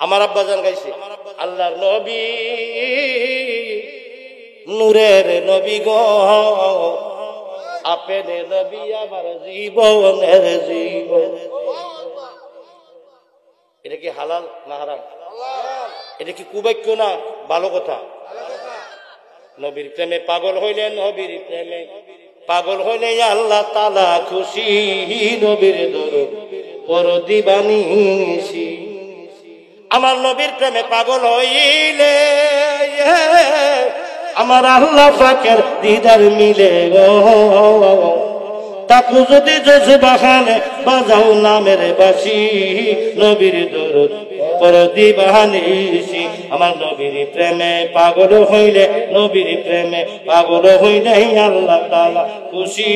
আমার আব্বা জান গাইছে আল্লাহর নবী নূরের নবী গো আপনি নবী আমার জীবনের জীবন। এটা কি হালাল না হারাম? এটা কি কুবাক্য না ভালো কথা? নবীর প্রেমে পাগল হইলে নবীর প্রেমে পাগল হইলে আল্লাহ তাআলা খুশি। নবীর দরদ পড়ো দিবানিশি। আমার নবীর প্রেমে পাগল হইলে আমার আল্লাহ পাকের দিদার মিলে গো। তাকু যদি জজবাখানে বাজাও নামের বাসি। নবীর দরদ পড়ো দিবানিশি। আমার নবীর প্রেমে পাগল হইলে নবীর প্রেমে পাগল হইলে আল্লাহ তাআলা খুশি।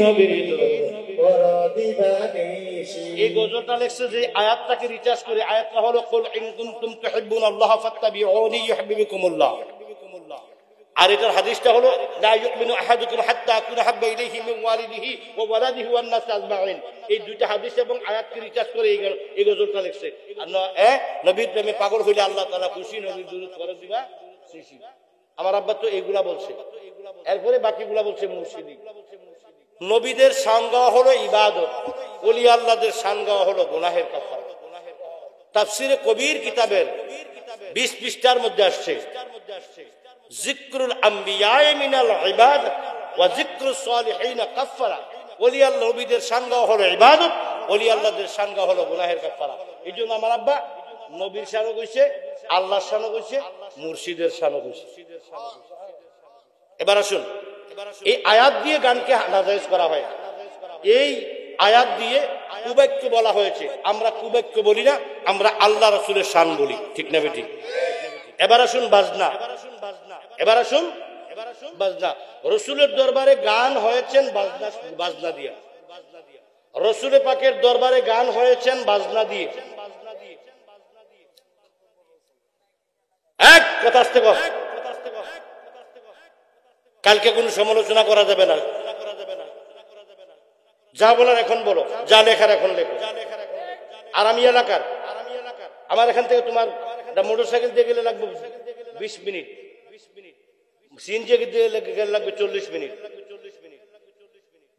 নবীর দরদ পড়ো দিবানিশি। এই গজলটা লেখছে যে আয়াতটাকে রিচার্জ করে। আয়াতটা হলো কুল ইন কুনতুম তুহিব্বুনাল্লাহ ফাত্তাবিউনি ইউহিব্বুকুমুল্লাহ। আর এটার হাদিসটা হলো লা ইউমিনু আহাদুকুম হাত্তা আকুনা হাব্বা ইলাইহি মিন ওয়ালিদিহি ওয়া ওয়ালাদিহি ওয়ান নাস আজমাইন। এই দুইটা হাদিস এবং আয়াতকে রিচার্জ করে এই গজলটা লেখছে। আর নবীর প্রেমে পাগল হইলে আল্লাহ তাআলা খুশি। নবীর দুরূদ পড়ো দিবা খুশি। আমার আব্বা তো এইগুলা বলছে। এরপরে বাকিগুলা বলছে মুর্শিদি। নবীদের শান গাওয়া হলো ইবাদত, ওলি আল্লাহদের শান গাওয়া হলো গুনাহের কাফারা। তাফসিরে কবির কিতাবের 20 পৃষ্ঠার মধ্যে আসছে যিকরুল আম্বিয়া মিনাল ইবাদত ওয়া যিকরুস সালিহিন কাফারা। ওলি আল্লাহ নবীদের শান গাওয়া হলো ইবাদত, ওলি আল্লাহদের শান গাওয়া হলো গুনাহের কাফারা। এইজন্য আমার আব্বা নবীর শানও কইছে, আল্লাহর শানও কইছে, মুর্শিদের শানও কইছে। এবার আসুন, এই আয়াত দিয়ে গানকে নাজায়েজ করা হয়। এই আয়াত দিয়ে কুবাক্য বলা হয়েছে। আমরা কুবাক্য বলি না, আমরা আল্লাহ রাসূলের শান বলি। ঠিক না বেটি? এবার আসুন বাজনা। এবার আসুন বাজনা। রাসূলের দরবারে গান হয়েছেন বাজনা দিয়ে। রাসূলের পাকের দরবারে গান হয়েছেন বাজনা দিয়ে। এক কথা আসতে কর। কালকে কোনো সমালোচনা করা যাবে না। যা বলার এখন বলো, যা লেখার এখন লেখো। আর আমি এলাকার, আমার এখান থেকে তোমার মোটরসাইকেল দিয়ে গেলে লাগবে 20 মিনিট, সিএনজি দিয়ে গেলে লাগবে 40 মিনিট।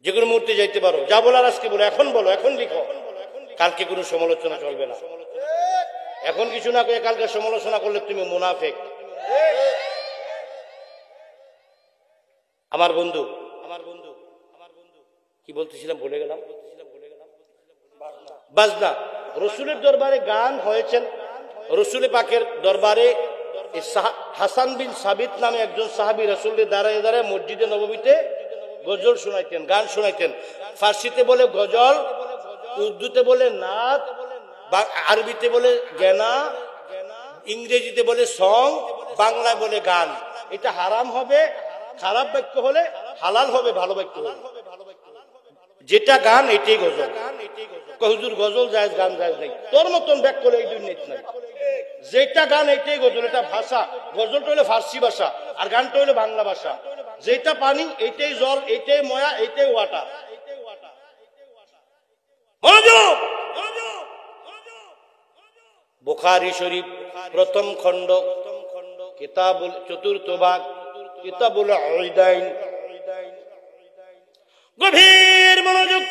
যে কোনো মুহূর্তে যাইতে পারো। যা বলার আজকে বলো, এখন বলো, এখন লিখো। কালকে কোনো সমালোচনা চলবে না। এখন কিছু না করে কালকে সমালোচনা করলে তুমি মুনাফিক। আমার বন্ধু কি বলতেছিলাম ভুলে গেলাম। বাজনা। রাসূলের দরবারে গান হয়েছেন। রাসূল পাকের দরবারে হাসান বিন সাবিত নামে একজন সাহাবী রাসূলের দাঁড়ায় দাঁড়ায় মসজিদে নববীতে গজল শোনাইতেন, গান শোনাইতেন। ফার্সিতে বলে গজল, উর্দুতে বলে নাত, আরবিতে বলে গেনা, ইংরেজিতে বলে সং, বাংলায় বলে গান। এটা হারাম হবে খারাপ বাক্য হলে, হালাল হবে ভালো বাক্য হলে। যেটা গান এটাই গজল। হুজুর গজল জায়েজ, গান জায়েজ নাই। তোর মতন ব্যাখ্যা হলে এই দুনিয়াতে নাই। যেটা গান এটাই গজল। এটা ভাষা। গজলটা হলো ফার্সি ভাষা আর গানটা হলো বাংলা ভাষা। যেটা পানি এটাই জল, এটাই ময়া, এটাই ওয়াটার। মনোযোগ। বুখারী শরীফ প্রথম খণ্ড কিতাবুল চতুর্থ ভাগ কিতাবুল উইদাইন। গভীর মনোযোগ।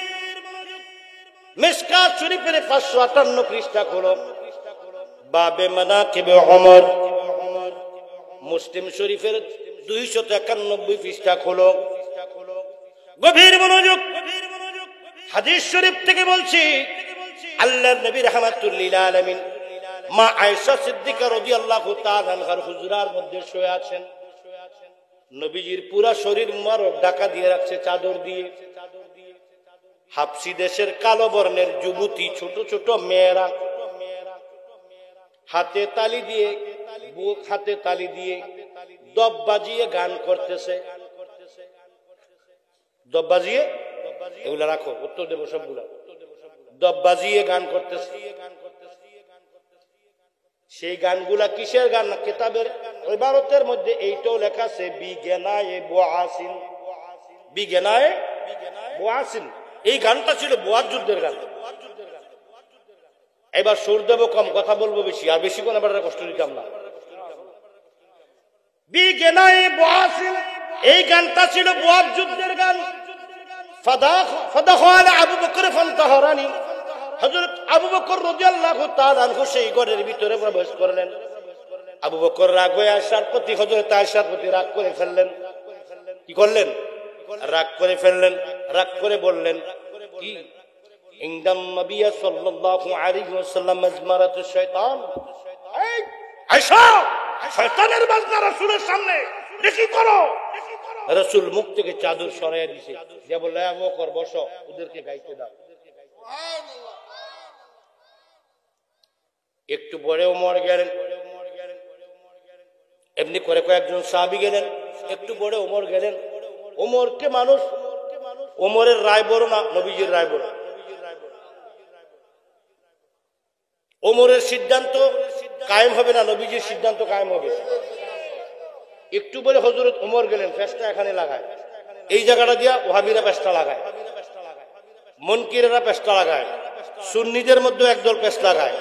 মিশকাত শরীফের 558 পৃষ্ঠা খোলো। বাবে মানাকিব ওমর। মুসলিম শরীফের 291 পৃষ্ঠা খোলো। গভীর মনোযোগ। হাদিস শরীফ থেকে বলছি, আল্লাহর নবী রাহমাতুল লিল আলামিন মা আয়েশা সিদ্দিকা রাদিয়াল্লাহু তাআলা আনহার হুজরার মধ্যে শুয়ে আছেন। নবীজির পুরা শরীর মুবারক ঢাকা দিয়ে রাখছে চাদর দিয়ে। হাবশী দেশের কালো বর্ণের যুবতী ছোট ছোট মেয়েরা হাতে তালি দিয়ে, বুক হাতে তালি দিয়ে দব বাজিয়ে গান করতেছে। দব বাজিয়ে, এগুলা রাখো, উত্তর দেবো সবগুলা। দব বাজিয়ে গান করতেছে। সেই গানগুলা কিসের গান? কিতাবের ইবারতের মধ্যে এইটাও লেখা আছে বিগেনায়ে বুআসিন। বিগেনায়ে বুআসিন। এই গানটা ছিল বুয়ার যুদ্ধের গান। এবার সুর দেবো কম, কথা বলবো বেশি, আর বেশি কোনো ব্যাপারে কষ্ট দিতাম না। এই গানটা ছিল বুয়াদ যুদ্ধের গান। আবু বকর ফান্তাহরানি, হযরত আবু বকর রাদিয়াল্লাহু তাআলা আনহু সেই ঘরের ভিতরে প্রবেশ করলেন। আবু বকর রাগ হয়ে আয়েশার প্রতি, হযরত আয়েশার প্রতি রাগ করে ফেললেন। কি করলেন? রাগ করে ফেললেন। রাগ করে বললেন কি, ইনদান নবী সাল্লাল্লাহু আলাইহি ওয়াসাল্লাম মাজমারাতু শাইতান। এই আয়েশা, শয়তানের বাজনা রাসূলের সামনে বেশি করো। রাসূল মুখ থেকে চাদর সরাইয়া দিয়েছে, যে বলল আবু বকর বসো, ওদেরকে গাইতে দাও। একটু পরে ওমর গেলেন, এমনি করে কয়েকজন সাহাবী গেলেন, একটু পরে ওমর গেলেন। ওমরকে মানুষ, ওমরের রায় বড় না নবীজির রায় বড়? ওমরের সিদ্ধান্ত কায়েম হবে না নবীজির সিদ্ধান্ত কায়েম হবে? একটু পরে হযরত ওমর গেলেন, পেশটা এখানে লাগায়, এই জায়গাটা দিয়া ওহাবিরা পেশটা লাগায়, মুনকিরেরা পেশটা লাগায়, সুন্নিদের মধ্যে একদল পেশ লাগায়।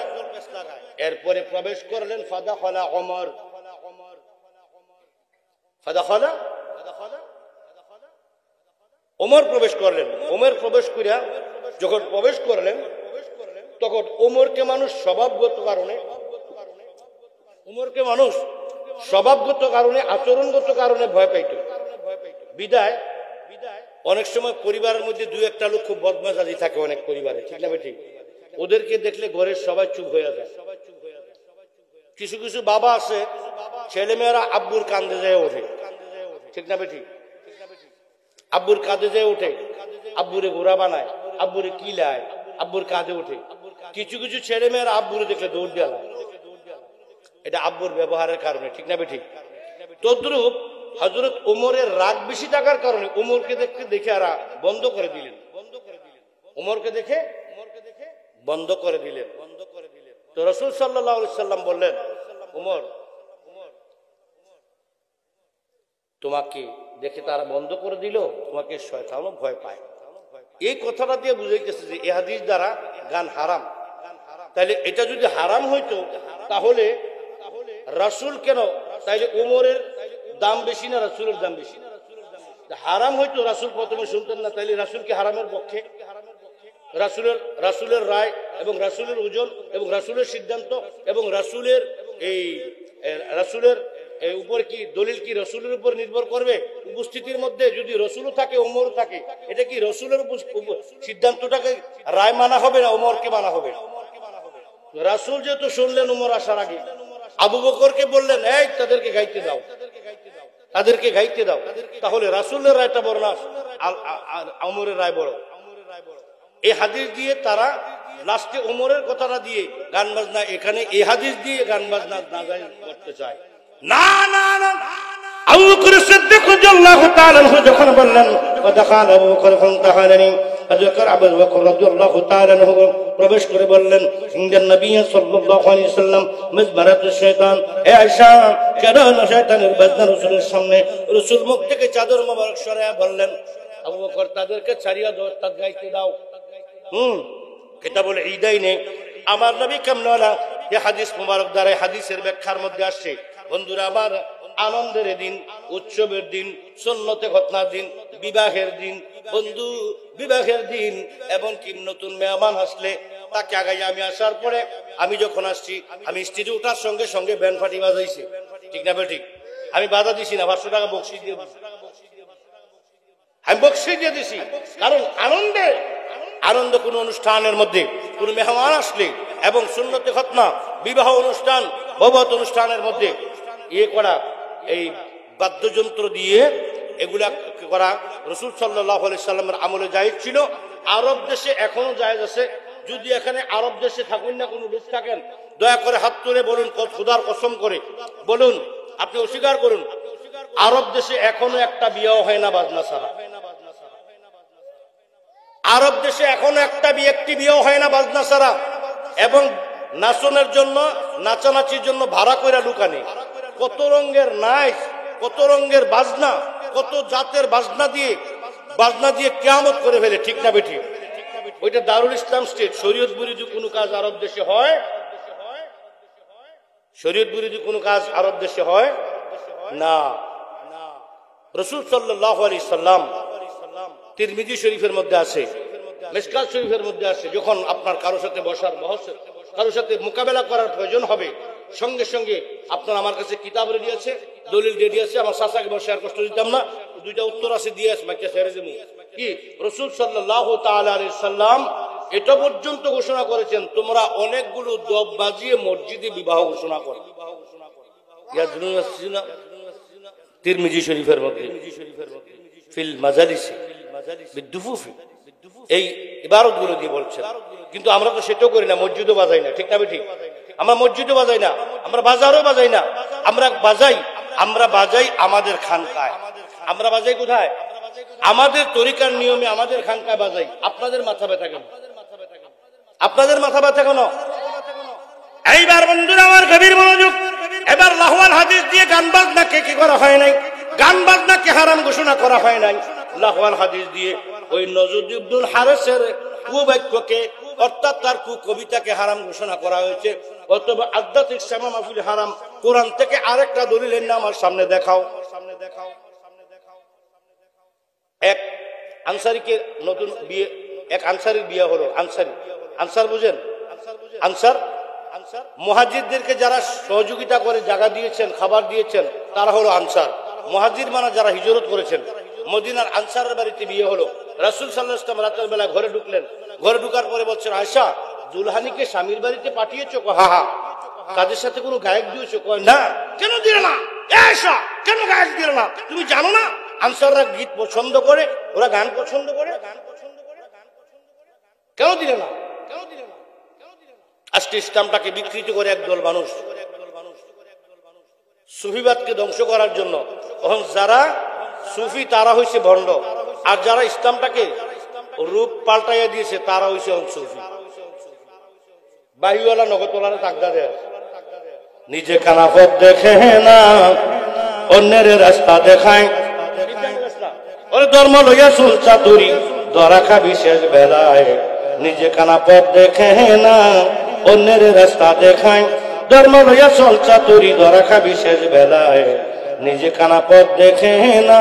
এরপরে প্রবেশ করলেন ফাদাখালা ওমর। ফাদাখালা ওমর প্রবেশ করলেন। ওমর প্রবেশ করিয়া যখন প্রবেশ করলেন, তখন ওমরকে মানুষ স্বভাবগত কারণে, ওমরকে মানুষ স্বভাবগত কারণে, আচরণগত কারণে ভয় পাইত। বিদায় অনেক সময় পরিবারের মধ্যে দুই একটা লোক খুব বদমেজাজি থাকে অনেক পরিবারে, ঠিক না ঠিক? ওদেরকে দেখলে ঘরের সবাই চুপ হয়ে যায়। কিছু কিছু বাবা আছে, ছেলেমেয়েরা আব্বুর কান্দে যায় ওঠে, ঠিক না ঠিক? আব্বুর কাঁধে যেয়ে ওঠে, আব্বুরে ঘোড়া বানায়, আব্বুরে কিলায়, আব্বুর কাঁধে ওঠে। কিছু কিছু ছেলে মেয়েরা আব্বুরে দেখলে দৌড় দেওয়া, এটা আব্বুর ব্যবহারের কারণে, ঠিক না ঠিক? তদ্রূপ হযরত ওমরের রাগ বেশি থাকার কারণে ওমরকে দেখে আর বন্ধ করে দিলেন। ওমরকে দেখে বন্ধ করে দিলেন। তো রাসূল সাল্লাল্লাহু আলাইহি সাল্লাম বললেন, ওমর, তোমাকে দেখে তারা বন্ধ করে দিল, তোমাকে শয়তানও ভয় পায়। এই কথাটা দিয়ে বুঝাইতেছে যে এই হাদিস দ্বারা গান হারাম। তাহলে এটা যদি হারাম হইতো তাহলে রাসূল কেন, তাইলে ওমরের দাম বেশি না রাসূলের দাম বেশি? হারাম হইতো রাসূল প্রথমে শুনতেন না, তাইলে রাসূল কি হারামের পক্ষে? রাসূলের রায় এবং রাসূলের ওজন এবং রাসূলের সিদ্ধান্ত এবং রাসূলের উপর কি দলিল কি রাসূলের উপর নির্ভর করবে? উপস্থিতির মধ্যে যদি রাসূলও থাকে ওমরও থাকে, এটা কি রাসূলের সিদ্ধান্তটাকে রায় মানা হবে না ওমরকে মানা হবে? রাসূল যেহেতু শুনলেন ওমর আসার আগে, আবু বকরকে বললেন, এই তাদেরকে গাইতে দাও, তাদেরকে গাইতে দাও। তাহলে রাসূলের রায়টা বড় না ওমরের রায় বড়? এই হাদিস দিয়ে তারা লাস্টে ওমরের কথাটা দিয়ে গান বাজনা, এখানে এই হাদিস দিয়ে গান বাজনা নাজায়েজ করতে চায়। না না না, আবু বকর সিদ্দিক রাদিয়াল্লাহু তাআলা আনহু যখন বললেন ওয়াদাখাল আবু বকর ফান্তাহারানি, আবু বকর রাদিয়াল্লাহু তাআলা আনহু প্রবেশ করে বললেন, ইনদান নবী সাল্লাল্লাহু আলাইহি ওয়াসাল্লাম মাজমারাতুশ শাইতান। এ আয়েশা, কেন শয়তানের বাজনা রাসূলের সামনে? রাসূল মুখ থেকে চাদর মোবারক সরায়া বললেন, আবু বকর তাদেরকে ছাড়িয়া দাও, তাদ গাইতে দাও। কিতাবুল ঈদাইনে আমার নবী কামনাওয়ালা এই হাদিস মুবারক দ্বারা হাদিসের ব্যাখ্যার মধ্যে আসছে, বন্ধুরা আমার, আনন্দের দিন, উৎসবের দিন, সুন্নতে খতনার দিন, বিবাহের দিন, বন্ধু বিবাহের দিন, এবং কি নতুন মেহমান আসলে তাকে আগাই আমি আসার পরে, আমি যখন আসছি, আমি স্টেজে ওঠার সঙ্গে সঙ্গে ব্যান্ড ফাটি বাজাইছে, ঠিক না ঠিক? আমি বাধা দিছি না, 500 টাকা বকশিশ দিয়ে দিছি, আমি বকশিশ দিয়ে দিছি। কারণ আনন্দ কোন অনুষ্ঠানের মধ্যে কোন মেহমান আসলে এবং সুন্নতে খতনা, বিবাহ অনুষ্ঠান, ভবত অনুষ্ঠানের মধ্যে করা, এই বাদ্যযন্ত্র দিয়ে এগুলা করা রাসূল সাল্লাল্লাহু আলাইহি সাল্লামের আমলে জায়েজ ছিল। আরব দেশে এখনো জায়েজ আছে। যদি এখানে আরব দেশে থাকুন না কোনো লোক থাকেন, দয়া করে হাত তুলে বলুন, খোদার কসম করে বলুন, আপনি অস্বীকার করুন, আরব দেশে এখনো একটা বিয়েও হয় না বাজনা ছাড়া। আরব দেশে এখনো একটি বিয়েও হয় না বাজনা ছাড়া। এবং নাচনের জন্য, নাচানাচির জন্য ভাড়া করে লুকানি, কত রঙের নাচ, কত রঙের বাজনা, কত জাতের বাজনা দিয়ে কিয়ামত করে ফেলে, ঠিক না বেঠিক? ওইটা দারুল ইসলাম স্টেট। শরীয়ত বিরোধী কোনো কাজ আরব দেশে হয়? শরীয়ত বিরোধী কোনো কাজ আরব দেশে হয় না। রাসূল সাল্লাল্লাহু আলাইহি সাল্লাম তিরমিজি শরীফের মধ্যে আছে, মিশকাত শরীফের মধ্যে আছে, যখন আপনার কারোর সাথে বসার বহস, কারোর সাথে মোকাবেলা করার প্রয়োজন হবে, সঙ্গে সঙ্গে আপনার আমার কাছে কিতাব রেডি আছে, দলিল রেডি আছে। আমার চাচাকে বসে আর কষ্ট দিতাম না, দুইটা উত্তর আছে দিয়ে আসে মাইকে ছেড়ে দেবো। কি রাসূল সাল্লাল্লাহু তাআলা আলাইহি সাল্লাম এটা পর্যন্ত ঘোষণা করেছেন, তোমরা অনেকগুলো দব বাজিয়ে মসজিদে বিবাহ ঘোষণা করো। তিরমিজি শরীফের মধ্যে ফিল মাজালিসি বিদ্দুফুফি এই ইবারতগুলো দিয়ে বলছেন। কিন্তু আমরা তো সেটাও করি না, মসজিদও বাজাই না, ঠিক না ঠিক? আমরা মসজিদও বাজাই না, আমরা বাজারও বাজাই না, আমরা বাজাই আমাদের খানকায়। আমরা বাজাই কোথায়? আমাদের তরিকার নিয়মে আমাদের খানকায় বাজাই। আপনাদের মাথা ব্যথা কেন? আপনাদের মাথা ব্যথা কেন? এইবার বন্ধুরা আমার গভীর মনোযোগ। এবার লাহওয়াল হাদিস দিয়ে গান বাজনাকে কি করা হয় নাই? গান বাজনাকে হারাম ঘোষণা করা হয় নাই। লাহওয়াল হাদিস দিয়ে ওই নজরুল ইবনুল হারিসের কুবাক্যকে অর্থাৎ তার কবিতাকে হারাম ঘোষণা করা হয়েছে। অথবা আধ্যাত্মিক শ্যামা মাহফিল হারাম। কোরআন থেকে আরেকটা দলিলের নাম আমার সামনে দেখাও। এক আনসারীকে নতুন বিয়ে, এক আনসারীর বিয়ে হলো। আনসার বুঝেন? আনসার মুহাজিরদেরকে যারা সহযোগিতা করে জায়গা দিয়েছেন, খাবার দিয়েছেন, তারা হলো আনসার। মুহাজির মানে যারা হিজরত করেছেন। মদিনার আনসারের বাড়িতে বিয়ে হলো। রাসূল সাল্লাল্লাহু আলাইহি ওয়াসাল্লাম রাতের বেলা ঘরে ঢুকলেন। ঘরে ঢুকার পরে বলছেন, আয়েশা, দুলহানিকে স্বামীর বাড়িতে পাঠিয়েছো? হা হা। কাদের সাথে কোনো গায়ক দিয়েছো? কয় না। কেন দিলে না? আয়েশা, কেন গায়ক দিলে না? তুমি জানো না আনসাররা গীত পছন্দ করে, ওরা গান পছন্দ করে, কেন দিলে না? আজকে ইসলামটাকে বিকৃত করে একদল মানুষ সুফিবাদকে ধ্বংস করার জন্য। এখন যারা সুফি তারা হইছে ভণ্ড, আর যারা ইসলামটাকে রূপ পাল্টাইয়া দিয়েছে তারা হইছে সুফি। বাহিওয়ালা নগদওয়ালারা তাকদা দেয়, নিজে কানাপথ দেখে না অন্যের রাস্তা দেখায়। ওরে ধর্ম লইয়া চুল চাতুরি ধরা খাবি শেষ বেলায়। নিজে কানাপথ দেখে না অন্যের রাস্তা দেখায়। ধর্ম লইয়া চল চাতুরি ধরা খাবি শেষ বেলায়। নিজে কানাপথ দেখে না।